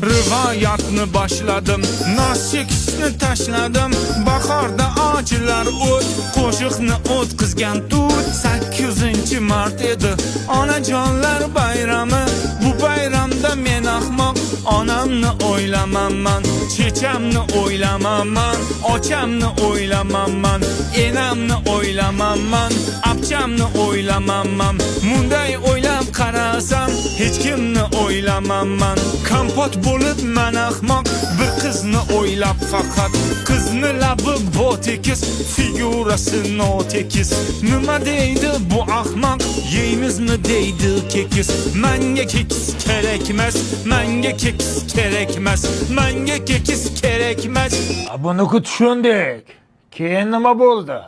rivoyatni boshladim, nos chekishni tashladim. Bahorda ochlar o't, qo'shiqni o'tkazgan tut. 8-mart edi onajonlar bayrami. Bu bayramda men ahmoq onamni o'ylamaman, chechamni o'ylamaman, ochamni o'ylamaman, enamni o'ylamaman, abchamni o'ylamaman. Munday o'ylab qarasam hech kimni o'ylamaman. Kompot bo'lib men ahmoq bir qizni o'ylab faqat. Qizni labi botekis, figurasi notekis. Nima deydi bu ahmoq, yeymizmi deydi kekis. Menga kekis kerakmas, menga kekis kerakmas, menga kekis kerakmas. Buni tushundik. Keyin nima bo'ldi?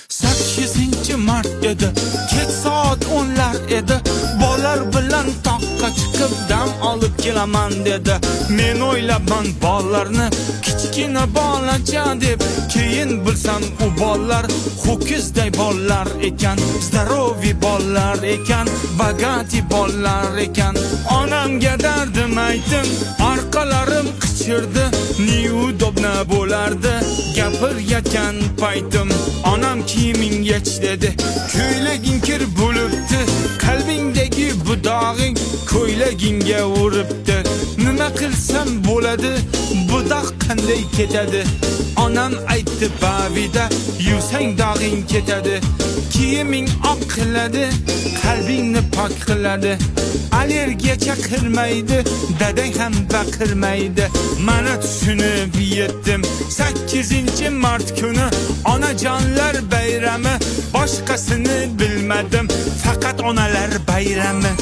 8-mart edi, kech soat 10lar edi. Bolalar bilan toqqa chiqib dam olib kelaman dedi. Men o'ylaban bolalarni kichkina bolacha deb, keyin bilsam u bolalar ho'kizday bolalar ekan, zdarovi bolalar ekan, bagati bolalar ekan. Onamga dardim aytdim, orqalarim qichirdi, neudobna bo'lardi gapirayotgan paytim. Onam kiyiming yech dedi, ko'ylaging kir bo'libdi, qalbingdagi bu dog'ing ko'ylagingga uribdi. Nima qilsam bo'ladi, bu dog' qanday ketadi? Onam aytdi bavida, yuvsang dog'ing ketadi. Kiyiming oq qiladi, qalbingni pok qiladi. Allergiya chaqirmaydi, dadang ham baqirmaydi. Mana tushunib yetdim, 8-mart kuni onajonlar bayrami. Boshqasini bilmadim, faqat onalar bayrami.